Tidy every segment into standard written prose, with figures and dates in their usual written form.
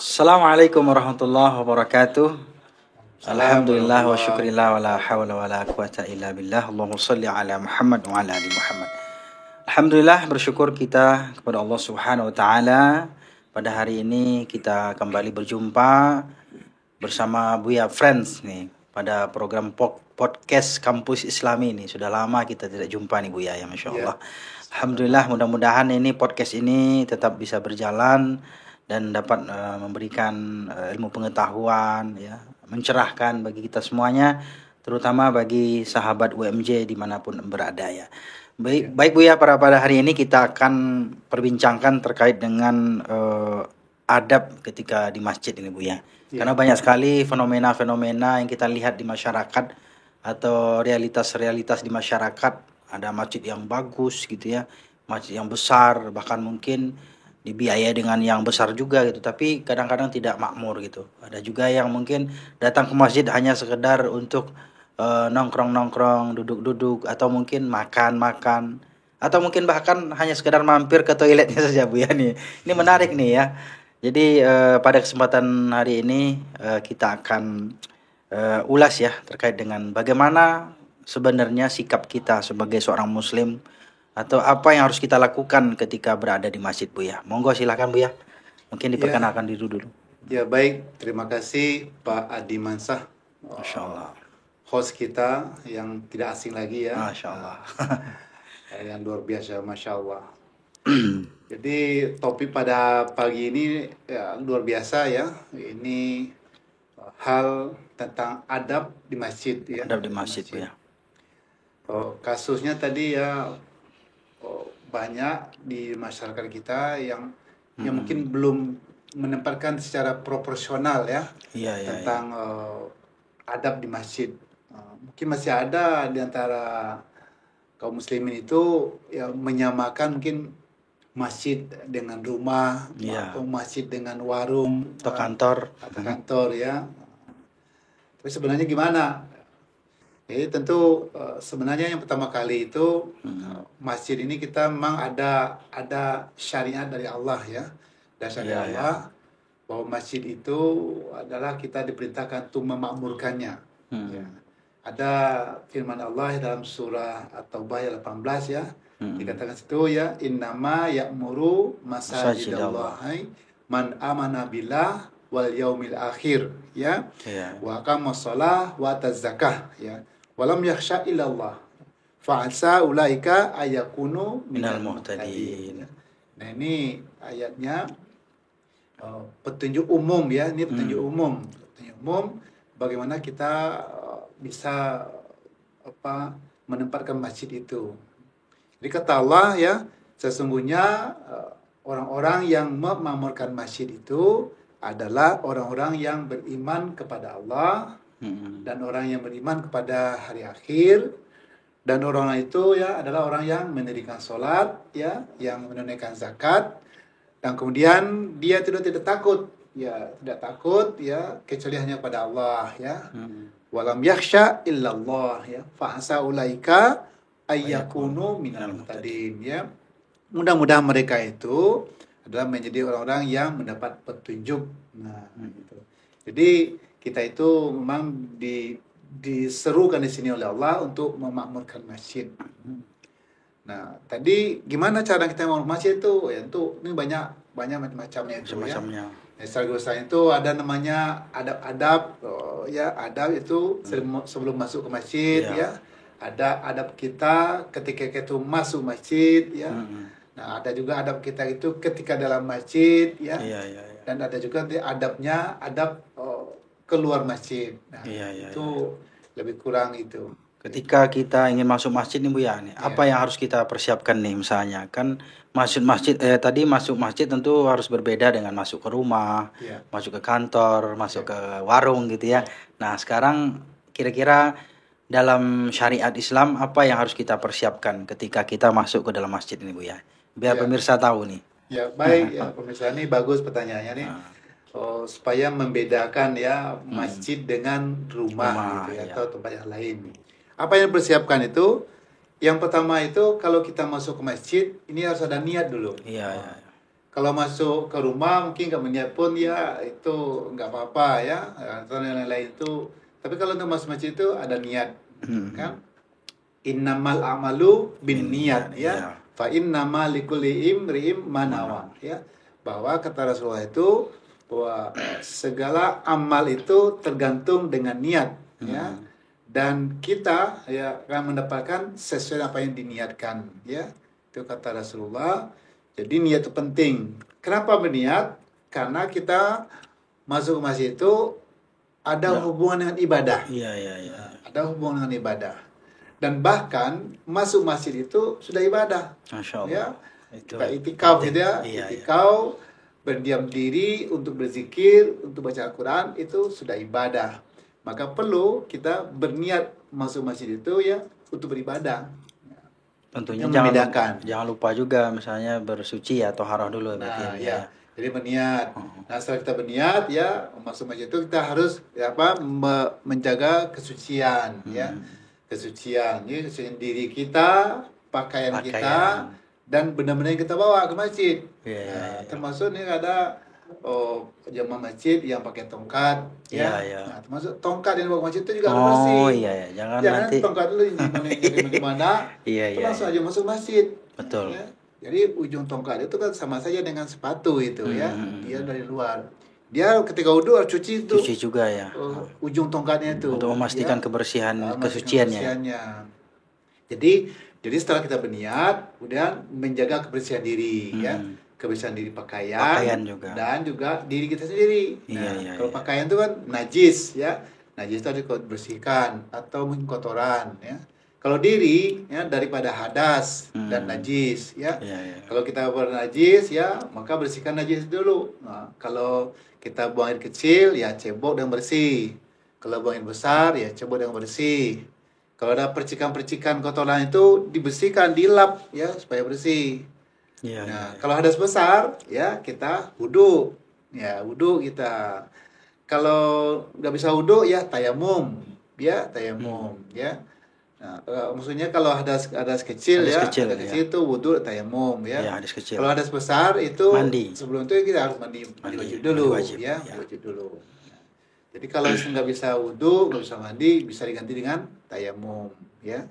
Assalamualaikum warahmatullahi wabarakatuh. Alhamdulillah wa Warahmatullah. syukrillah wa la hawla wa la quwata illa billah. Allahumma salli ala Muhammad wa ala ali Muhammad. Alhamdulillah, bersyukur kita kepada Allah Subhanahu wa taala. Pada hari ini kita kembali berjumpa bersama Buya Friends nih pada program podcast Kampus Islami ini. Sudah lama kita tidak jumpa nih Buya ya, Masya Allah. Alhamdulillah, mudah-mudahan ini podcast ini tetap bisa berjalan dan dapat memberikan ilmu pengetahuan ya, mencerahkan bagi kita semuanya, terutama bagi sahabat UMJ dimanapun berada ya. Baik Bu ya, pada hari ini kita akan perbincangkan terkait dengan adab ketika di masjid ini Bu ya. Karena banyak sekali fenomena-fenomena yang kita lihat di masyarakat atau realitas-realitas di masyarakat. Ada masjid yang bagus gitu ya, masjid yang besar, bahkan mungkin dibiayai dengan yang besar juga gitu, tapi kadang-kadang tidak makmur gitu. Ada juga yang mungkin datang ke masjid hanya sekedar untuk nongkrong-nongkrong, duduk-duduk, atau mungkin makan-makan, atau mungkin bahkan hanya sekedar mampir ke toiletnya saja Bu ya nih. Ini menarik nih ya. Jadi pada kesempatan hari ini kita akan ulas ya terkait dengan bagaimana sebenarnya sikap kita sebagai seorang muslim, atau apa yang harus kita lakukan ketika berada di masjid Bu ya. Monggo silakan Bu ya. Mungkin diperkenalkan dulu. Ya baik, terima kasih Pak Adi Mansah, Masya Allah. host kita yang tidak asing lagi ya. Masya Allah. Yang luar biasa, Masya Allah. Jadi topik pada pagi ini ya, luar biasa ya. Ini hal tentang adab di masjid ya. Adab di masjid Bu ya. Kasusnya tadi ya, banyak di masyarakat kita yang mungkin belum menempatkan secara proporsional ya tentang adab di masjid. Mungkin masih ada di antara kaum muslimin itu yang menyamakan mungkin masjid dengan rumah atau masjid dengan warung atau kantor ya. Tapi sebenarnya gimana? Jadi tentu sebenarnya yang pertama kali itu masjid ini kita memang ada syariat dari Allah ya, dasar dari Allah bahwa masjid itu adalah kita diperintahkan untuk memakmurkannya. Ya. Ada firman Allah dalam surah At-Taubah ayat 18 ya, dikatakan situ ya, innama ya'muru masajidallahi man amana billah wal yaumil akhir ya, wa aqamas shalah wa ataz zakah ya. Walam yakhsha illallah fa'asa ulaika ayakunu minal muhtadin. Nah ini ayatnya petunjuk umum ya, ini petunjuk umum bagaimana kita bisa menempatkan masjid itu. Jadi kata Allah ya, sesungguhnya orang-orang yang memakmurkan masjid itu adalah orang-orang yang beriman kepada Allah dan orang yang beriman kepada hari akhir, dan orang itu ya adalah orang yang mendirikan sholat ya, yang menunaikan zakat, dan kemudian dia tidak takut ya kecuali hanya pada Allah ya. Walam yakhsha illallah ya, fa'asa ulaika ayyakunu minal muhtadin ya. Mudah-mudahan mereka itu adalah menjadi orang-orang yang mendapat petunjuk. Nah gitu. Jadi kita itu memang diserukan di sini oleh Allah untuk memakmurkan masjid. Nah, tadi gimana cara kita memakmurkan masjid itu? Ya, itu ini banyak macam-macamnya itu ya. Secara itu ada namanya adab-adab ya, adab itu sebelum masuk ke masjid ya. Ada adab kita ketika kita masuk masjid ya. Nah, ada juga adab kita itu ketika dalam masjid ya. Dan ada juga adabnya keluar masjid. Nah, itu lebih kurang itu. Ketika kita ingin masuk masjid nih Bu ya, apa yang harus kita persiapkan nih? Misalnya kan tadi masuk masjid tentu harus berbeda dengan masuk ke rumah, masuk ke kantor, masuk ke warung gitu ya. Nah, sekarang kira-kira dalam syariat Islam apa yang harus kita persiapkan ketika kita masuk ke dalam masjid ini Bu ya? Biar pemirsa tahu nih. Ya, baik ya pemirsa, ini bagus pertanyaannya nih. Supaya membedakan ya masjid dengan rumah gitu ya, atau tempat yang lain. Apa yang dipersiapkan itu? Yang pertama itu kalau kita masuk ke masjid ini harus ada niat dulu. Kalau masuk ke rumah mungkin nggak berniat pun ya itu nggak apa-apa ya, atau yang lain-lain itu. Tapi kalau untuk masuk masjid itu ada niat, kan? Innamal a'malu bin niat ya. Fa innama likulli imri'im manawa ya. Bahwa kata Rasulullah itu bahwa segala amal itu tergantung dengan niat ya. Dan kita ya akan mendapatkan sesuai apa yang diniatkan ya. Itu kata Rasulullah. Jadi niat itu penting. Kenapa berniat? Karena kita masuk ke masjid itu ada hubungan dengan ibadah. Ada hubungan dengan ibadah. Dan bahkan masuk masjid itu sudah ibadah. Masya Allah. Ya. Itu Kita itikaf gitu ya. Itikaf, berdiam diri untuk berzikir, untuk baca Al-Quran, itu sudah ibadah. Maka perlu kita berniat masuk masjid itu ya untuk beribadah. Tentunya jangan lupa juga misalnya bersuci atau taharah dulu. Nah, ya. Jadi berniat. Nah, setelah kita berniat ya masuk masjid itu kita harus menjaga kesucian ya. Kesucian. Jadi kesucian diri kita, pakaian kita, dan benda-benda yang kita bawa ke masjid. Termasuk nih ada jamaah masjid yang pakai tongkat ya. Nah, termasuk tongkat yang bawa ke masjid itu juga harus bersih. Jangan nanti tongkat dulu di mana. Langsung aja masuk masjid. Betul. Ya. Jadi ujung tongkat itu kan sama saja dengan sepatu itu ya. Dia dari luar. Dia ketika wudhu harus cuci juga ya. Ujung tongkatnya itu untuk memastikan kebersihan, kesuciannya. Jadi setelah kita berniat, kemudian menjaga kebersihan diri ya. Kebersihan diri pakaian juga. Dan juga diri kita sendiri. Kalau pakaian itu kan najis ya. Najis itu harus dibersihkan atau mungkin kotoran ya. Kalau diri ya daripada hadas dan najis ya. Kalau kita bernajis ya, maka bersihkan najis dulu. Nah, kalau kita buang air kecil ya cebok dan bersih. Kalau buang air besar ya cebok dan bersih. Kalau ada percikan-percikan kotoran itu dibersihkan, dilap ya supaya bersih. Kalau hadas besar ya kita wudhu. Ya, wudhu kita. Kalau nggak bisa wudhu ya tayamum. Ya, tayamum ya. Nah, maksudnya kalau hadas kecil kecil itu wudhu tayamum ya. Hadas kecil. Kalau hadas besar itu mandi. Sebelum itu kita harus mandi wajib dulu ya. Wajib dulu. Jadi kalau nggak bisa wudhu, nggak bisa mandi, bisa diganti dengan tayamum ya.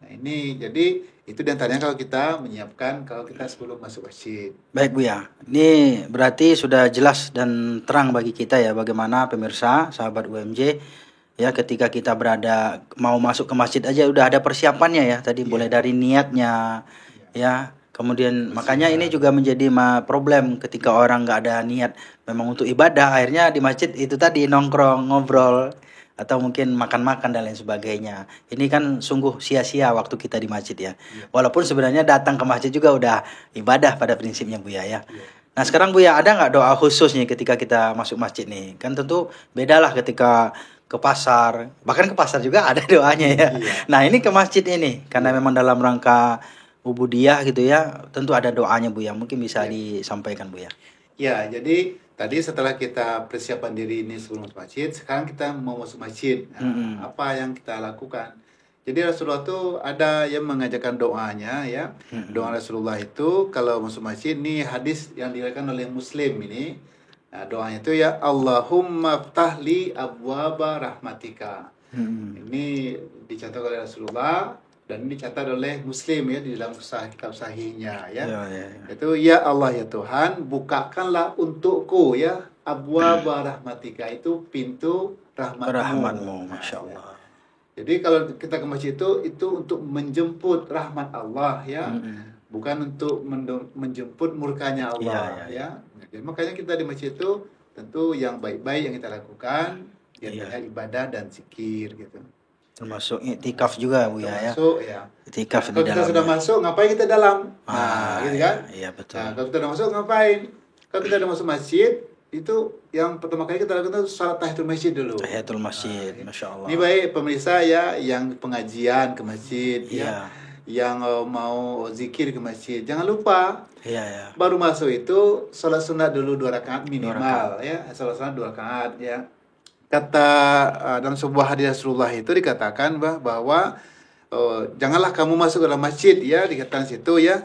Nah ini jadi itu diantaranya kalau kita menyiapkan kalau kita sebelum masuk masjid. Baik Buya, ini berarti sudah jelas dan terang bagi kita ya bagaimana pemirsa sahabat UMJ ya ketika kita mau masuk ke masjid aja udah ada persiapannya ya tadi mulai dari niatnya ya. Kemudian makanya ini juga menjadi problem ketika orang nggak ada niat memang untuk ibadah, akhirnya di masjid itu tadi nongkrong, ngobrol, atau mungkin makan-makan dan lain sebagainya. Ini kan sungguh sia-sia waktu kita di masjid ya. Walaupun sebenarnya datang ke masjid juga udah ibadah pada prinsipnya Buya ya. Nah sekarang Buya ada nggak doa khusus nih ketika kita masuk masjid nih? Kan tentu bedalah ketika ke pasar, bahkan ke pasar juga ada doanya ya. Nah ini ke masjid ini karena memang dalam rangka ubudiyah gitu ya, tentu ada doanya Buya. Mungkin bisa disampaikan Buya. Ya, jadi tadi setelah kita persiapan diri ini sebelum masuk masjid, sekarang kita mau masuk masjid. Nah, apa yang kita lakukan? Jadi Rasulullah itu ada yang mengajarkan doanya ya. Doa Rasulullah itu kalau masuk masjid, ini hadis yang diriwayatkan oleh Muslim ini. Nah, doanya itu ya Allahumma ftahli abwaba rahmatika. Ini dicatat oleh Rasulullah dan ini dicatat oleh Muslim ya di dalam kitab sahihnya ya. Itu ya Allah ya Tuhan, bukakanlah untukku ya abwaba rahmatika, itu pintu rahmatmu. Masya Allah. Jadi kalau kita ke masjid itu untuk menjemput rahmat Allah ya. Bukan untuk menjemput murkanya Allah ya. Jadi makanya kita di masjid itu tentu yang baik-baik yang kita lakukan, yang ibadah dan zikir gitu. Termasuk iktikaf juga Buya ya. Termasuk ya. Iktikaf kalau kita sudah masuk ngapain kita dalam? Gitu kan? Iya betul. Nah, kalau kita sudah masuk ngapain? Kalau kita sudah masuk masjid itu yang pertama kali kita lakukan itu salat tahiyatul masjid dulu. Tahiyatul masjid, Masya Allah. Ini baik pemirsa ya yang pengajian ke masjid ya. Yang mau zikir ke masjid, jangan lupa baru masuk itu sholat sunat dulu 2 rakaat minimal ya, sholat sunat 2 rakaat ya. Kata dalam sebuah hadis Rasulullah itu dikatakan bahwa janganlah kamu masuk ke dalam masjid ya, dikatakan situ ya,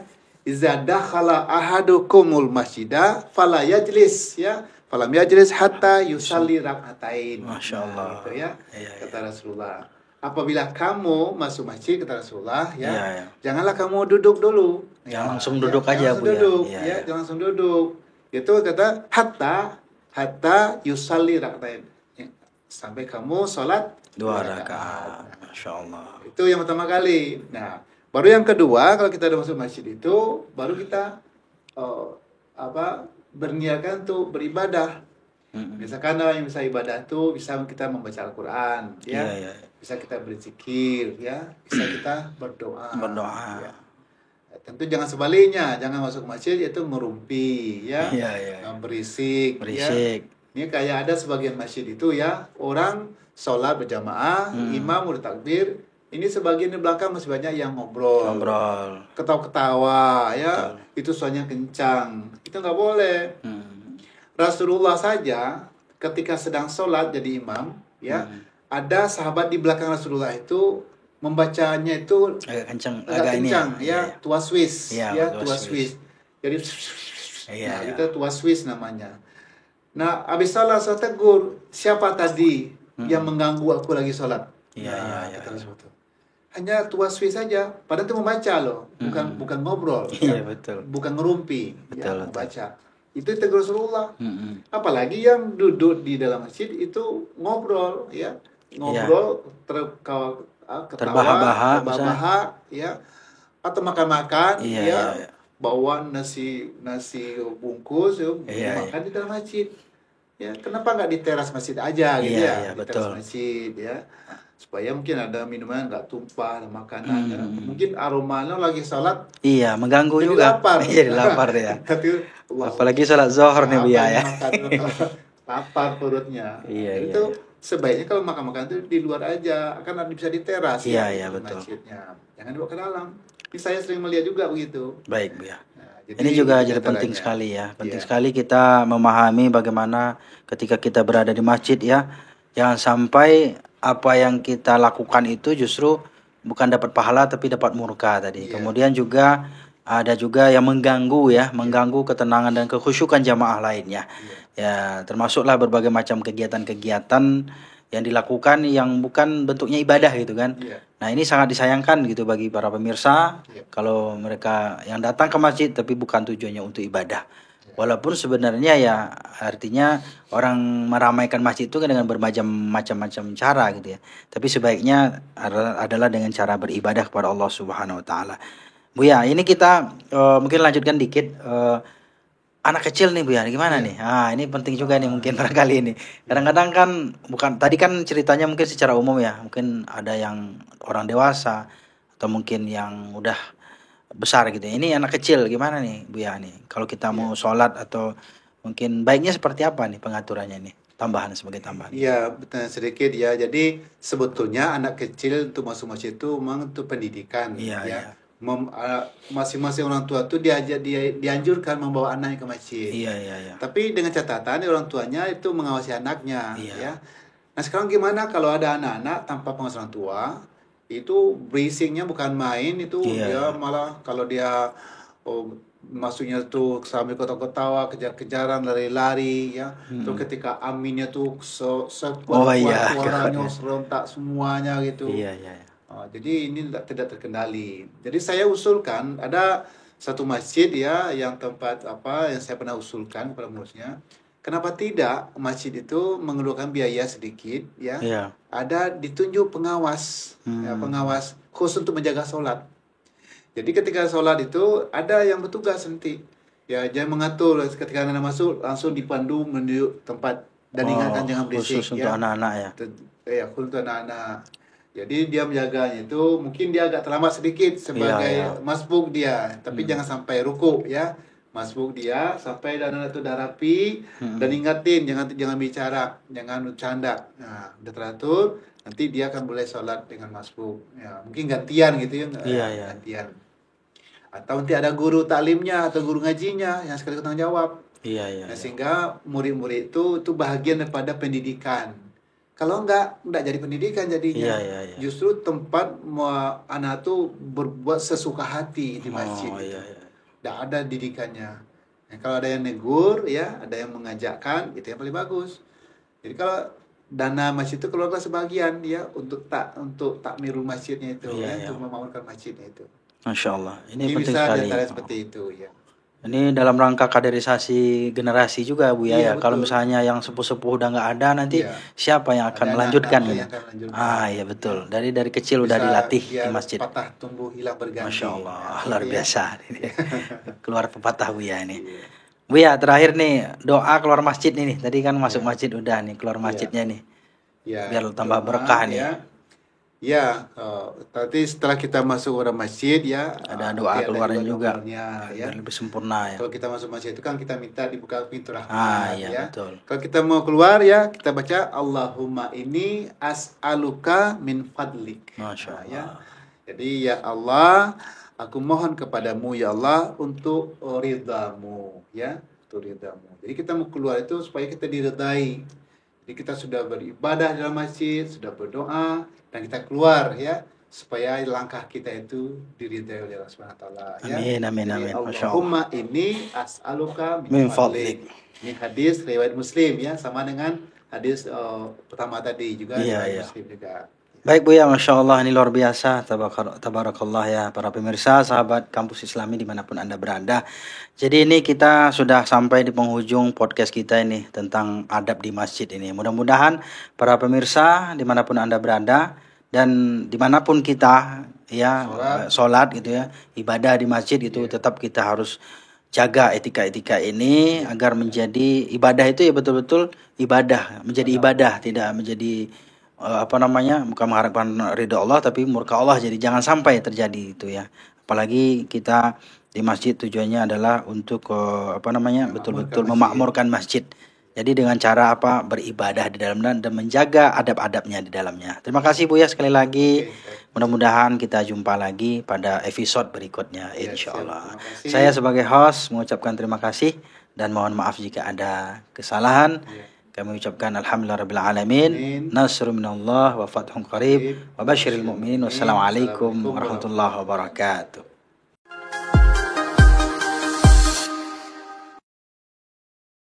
Iza dakhala ahadukumul masjidah fala yajlis ya. Falam yajlis hatta yusalli rak'atain. Masya Allah. Gitu ya. Iya, Kata Rasulullah. Apabila kamu masuk masjid, kata Rasulullah ya, Iya. janganlah kamu duduk dulu. Jangan Ya, langsung duduk aja, jangan langsung Bu, ya. duduk, Iya, ya, iya. jangan langsung duduk. Itu kata hatta yusalli rak'atain. Ya, sampai kamu sholat 2 rakaat. Masya Allah. Itu yang pertama kali. Nah, baru yang kedua kalau kita udah masuk masjid itu baru kita berniatkan untuk beribadah. Misalkan yang bisa ibadah tuh bisa kita membaca Al-Quran, ya, Iya. bisa kita berzikir, ya, bisa kita berdoa. Ya. Tentu jangan sebaliknya, jangan masuk masjid itu merumpi, ya, Iya. berisik. Ya. Ini kayak ada sebagian masjid itu ya orang sholat berjamaah, imam udah takbir, ini sebagian di belakang masih banyak yang ngobrol, ketawa-ketawa, ya, itu suaranya kencang, itu nggak boleh. Rasulullah saja ketika sedang sholat jadi imam, ya, ada sahabat di belakang Rasulullah itu membacanya itu agak kencang, ya, tuaswis, ya, tuaswis. Jadi, nah, itu tuaswis namanya. Nah, habis sholat saya tegur, siapa tadi yang mengganggu aku lagi sholat? Kata Rasulullah. Hanya tuaswis saja, padahal itu membaca loh, bukan ngobrol, ya, betul. Bukan ngerumpi, betul, ya, membaca. Itu tegur Rasulullah. Apalagi yang duduk di dalam masjid itu ngobrol, ya, ngobrol, terbahak-bahak, ya, atau makan-makan, ya, bawa nasi bungkus, makan di dalam masjid. Ya, kenapa nggak di teras masjid aja gitu, di teras masjid, ya, supaya mungkin ada minuman nggak tumpah, ada makanan, ya. Mungkin aromanya lagi salat, mengganggu jadi juga, lapar, lapar ya. Tapi, apalagi salat zuhur nih Bu ya. Lapar perutnya. Itu sebaiknya kalau makan itu di luar aja, kan bisa di teras, di betul. Masjidnya, jangan dibawa ke dalam. Ini saya sering melihat juga begitu. Baik Bu ya. Ini juga jadi penting sekali ya. Penting sekali kita memahami bagaimana ketika kita berada di masjid ya. Jangan sampai apa yang kita lakukan itu justru bukan dapat pahala tapi dapat murka tadi. Kemudian juga ada juga yang mengganggu ya, mengganggu ketenangan dan kekhusyukan jamaah lainnya. Ya, termasuklah berbagai macam kegiatan-kegiatan yang dilakukan yang bukan bentuknya ibadah gitu kan. Nah, ini sangat disayangkan gitu bagi para pemirsa kalau mereka yang datang ke masjid tapi bukan tujuannya untuk ibadah. Walaupun sebenarnya ya artinya orang meramaikan masjid itu kan dengan bermacam-macam cara gitu ya. Tapi sebaiknya adalah dengan cara beribadah kepada Allah Subhanahu wa taala. Bu ya, ini kita mungkin lanjutkan dikit anak kecil nih Bu ya, gimana nih? Ini penting juga nih mungkin barangkali ini. Kadang-kadang kan tadi kan ceritanya mungkin secara umum ya, mungkin ada yang orang dewasa atau mungkin yang udah besar gitu. Ini anak kecil gimana nih Bu ya nih? Kalau kita mau sholat atau mungkin baiknya seperti apa nih pengaturannya nih? Sebagai tambahan. Iya, betul sedikit ya. Jadi sebetulnya anak kecil untuk masuk masjid itu memang untuk pendidikan, ya. Masing-masing orang tua tuh dianjurkan membawa anaknya ke masjid. Tapi dengan catatan orang tuanya itu mengawasi anaknya, ya. Nah, sekarang gimana kalau ada anak-anak tanpa pengawasan orang tua, itu berisiknya bukan main, itu dia malah kalau dia masuknya tuh sambil ketawa-ketawa, kejar-kejaran, lari-lari, ya. Terus ketika aminnya tuh sekuat suaranya serentak semuanya gitu. Jadi ini tidak terkendali. Jadi saya usulkan ada satu masjid ya yang yang saya pernah usulkan kepada pengurusnya. Kenapa tidak masjid itu mengeluarkan biaya sedikit ya? Ada ditunjuk pengawas, pengawas khusus untuk menjaga sholat. Jadi ketika sholat itu ada yang bertugas nanti. Ya, jangan mengatur ketika anak masuk langsung dipandu menuju tempat dan ingatkan jangan berisik. Khusus untuk anak-anak ya. Ya, khusus untuk anak-anak. Jadi dia menjaganya itu mungkin dia agak terlambat sedikit sebagai masbuk dia, tapi jangan sampai ruku ya. Masbuk dia sampai anak-anak itu dah rapi dan ingatin jangan bicara, jangan bercanda. Nah, udah teratur, nanti dia akan boleh sholat dengan masbuk. Ya, mungkin gantian gitu ya. Gantian. Atau nanti ada guru taklimnya atau guru ngajinya yang sekali tanggung jawab. Sehingga murid-murid itu bahagian daripada pendidikan. Kalau enggak jadi pendidikan jadinya. Justru tempat anak tuh berbuat sesuka hati di masjid. tidak ada didikannya. Nah, kalau ada yang negur, ya, ada yang mengajakkan, itu yang paling bagus. Jadi kalau dana masjid itu keluarlah sebagian ya untuk takmirul masjidnya itu, Iya. untuk memakmurkan masjidnya itu. Masya Allah. Ini Ini penting bisa sekali. diantara seperti itu ya. Ini dalam rangka kaderisasi generasi juga Bu ya. Iya, Kalau betul. misalnya yang sepuh-sepuh udah nggak ada, nanti Iya. siapa yang akan Ada melanjutkan anak-anak gitu? yang akan melanjutkan. Iya betul. Dari kecil udah Bisa dilatih di biar masjid. patah tumbuh hilang berganti. Masya Allah, Ya, luar gitu ya. biasa. Keluar pepatah Bu ya ini. Iya. Bu ya, terakhir nih doa keluar masjid nih. Tadi kan masuk masjid udah nih, keluar masjidnya nih. Ya, Biar tambah doa, berkah nih. ya. Ya, tadi setelah kita masuk orang masjid ya, Ada doa nanti keluarnya juga. keluarnya, ya. Biar lebih sempurna ya. Kalau kita masuk masjid itu kan kita minta dibuka pintu rahmat, Iya ya. betul. Kalau kita mau keluar ya, kita baca Allahumma inni as'aluka min fadlik. Masya Allah. Ya. Jadi ya Allah, aku mohon kepadamu ya Allah untuk ridhamu, ya, untuk ridhamu. Jadi kita mau keluar itu supaya kita diridai. Jadi kita sudah beribadah dalam masjid, sudah berdoa, dan kita keluar ya supaya langkah kita itu diridai oleh Allah Subhanahu wa taala ya. Amin, amin, Jadi, amin. Masya Allah. Allahumma inni as'aluka Min min fadlik. Ini hadis riwayat Muslim ya, sama dengan hadis pertama tadi juga Iya, riwayat iya. Muslim juga. Baik Bu ya, Masya Allah ini luar biasa. Tabarakallah ya para pemirsa, sahabat Kampus Islami dimanapun Anda berada. Jadi ini kita sudah sampai di penghujung podcast kita ini tentang adab di masjid ini. Mudah-mudahan para pemirsa dimanapun Anda berada dan dimanapun kita ya sholat gitu ya, ibadah di masjid itu tetap kita harus jaga etika-etika ini agar menjadi ibadah itu ya betul-betul ibadah, menjadi ibadah, tidak menjadi bukan mengharapkan ridha Allah tapi murka Allah. Jadi jangan sampai terjadi itu ya. Apalagi kita di masjid tujuannya adalah untuk betul-betul memakmurkan masjid. Jadi dengan cara beribadah di dalamnya dan menjaga adab-adabnya di dalamnya. Terima kasih Bu ya sekali lagi. Mudah-mudahan kita jumpa lagi pada episode berikutnya insyaallah. Saya sebagai host mengucapkan terima kasih dan mohon maaf jika ada kesalahan. Kami ucapkan alhamdulillahirabbil alamin. Nasrun minallah wa fathun qarib wa basyiril mu'minin. Wassalamualaikum warahmatullahi wabarakatuh.